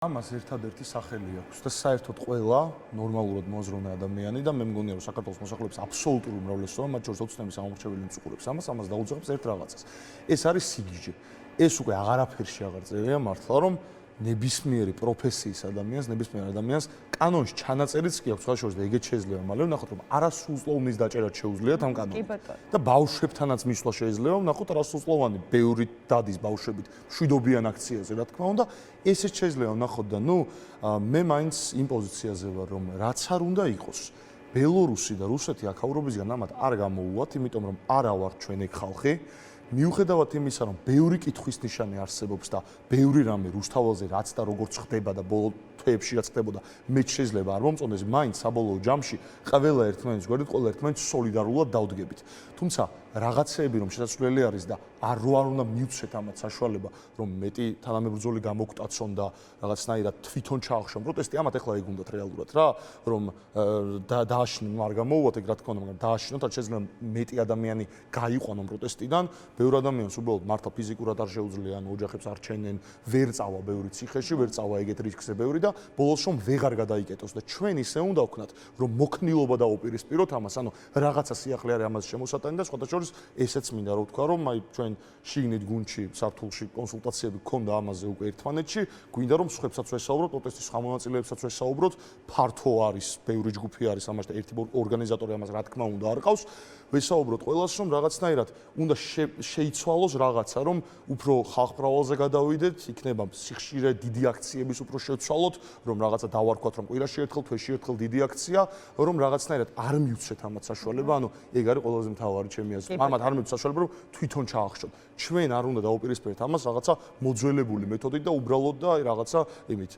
ამას ერთადერთი სახელი აქვს და საერთოდ ყველა ნორმალურად მოაზროვნე ადამიანი და მე მგონია რომ საქართველოს მოსახლეობის აბსოლუტური უმრავლესობა მათ შორის ოცნების ამორჩეველი მწუყურებს ამას დაუძღვებს ერთ რაღაცას. ეს არის სიგიჟე. ეს უკვე აღარაფერში აღარ წერია მართლა რომ ნებისმიერი პროფესიის ადამიანს, ნებისმიერ ადამიანს კანონში ჩანაწერიც კი აქვს ხალხში და ეგეც შეიძლება მალე ვნახოთ რომ არასრულწლოვნის დაჭერაც შეუძლიათ ამ კანონით. და ბავშვებთანაც მისვლა შეიძლება ვნახოთ არასრულწლოვანი ბევრი დადის ბავშვებით მშვიდობიან აქციაზე რა თქმა უნდა ესეც შეიძლება ვნახოთ და მე მაინც იმ პოზიციაზე ვარ რომ რაც არ უნდა იყოს ბელორუსი და რუსეთი აქაურობისგან ამათ არ გამოუვათ იმიტომ რომ არა ვართ ჩვენ ეგ ხალხი მიუხედავად იმისა, რომ ბევრი კითხვის ნიშანი არსებობს და ბევრი რამე რუსთაველზე რაც და როგორც ხდება და ბოლო თვეებში რაც ხდებოდა, მეც შეიძლება არ მომწონდეს, მაინც საბოლოო ჯამში ყველა ერთმანეთის გვერდით, ყველა ერთმანეთს სოლიდარულად დავდგებით. თუმცა რაღაცეები რომ შესაძლებელი არის და არ უნდა მიუცეთ ამათ საშუალება, რომ მეტი თანამებრძოლი გამოგვტაცონ და რაღაცნაირად თვითონ ჩაახშონ პროტესტი, ამათ ახლა ეგ უნდათ რეალურად რა, რომ დააშინონ არ გამოუვათ ეგ რა თქმა უნდა, მაგრამ დააშინოთ, რაც შეიძლება მეტი ადამიანი გაიყვანონ პროტესტიდან. ბევრი ადამიანს უბრალოდ მართლა ფიზიკურად არ შეუძლია, ანუ ოჯახებს არ ჩენენ, ვერ წავა ბევრი ციხეში, ვერ წავა ეგეთ რისკზე ბევრი და ბოლოს რომ ვეღარ გადაიკეტოს და ჩვენ ისე უნდა ვქნათ, რომ მოქნილობა დაუპირისპიროთ ამას, ანუ რაღაცა სიახლე არის ამაზე შემოსატანი და სხვათა შორის ესეც მინდა რომ ვთქვა, რომ ჩვენ შიგნით გუნდში, საფრთხში კონსულტაციები გქონდა ამაზე უკვე ერთმანეთში, გვინდა რომ სხვებსაც ვესაუბროთ, პროტესტის ხმამონაწილეებსაც ვესაუბროთ, ფართო არის, ბევრი ჯგუფი არის ამაში და ერთი ორგანიზატორი ამას რა თქმა უნდა არ ყავს. ვესაუბროთ ყველას რომ რაღაცნაირად უნდა შეიცვალოს რაღაცა რომ უფრო ხალხმრავალზე გადავიდეთ, იქნება სიხშირე დიდი აქციების უფრო შევცვალოთ, რომ რაღაცა დავარქვათ რომ კვირაში ერთხელ, თვეში ერთხელ დიდი აქცია, რომ რაღაცნაირად არ მივცეთ ამათ საშუალება, ანუ ეგ არის ყველაზე მთავარი ჩემი აზრით. ამათ არ მივცეთ საშუალება რომ თვითონ ჩაახშოთ. ჩვენ არ უნდა დავუპირისპირდეთ ამას რაღაცა მოძველებული მეთოდით და უბრალოდ და აი რაღაცა იმით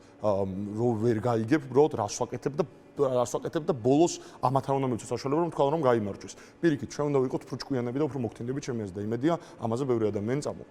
რო ვერ გაიგებ, უბრალოდ რას ვაკეთებ და ბოლოს ამათ არ უნდა მივცეთ საშუალება რომ თქვა რომ გაიმარჯვეს. პირიქით ჩვენ უნდა ვიყოთ უფრო ჭკვიანები და უფრო მოქთინდები ჩემი აზრით და იმედია ამაზე ბევრი ადამიანი წამოვა.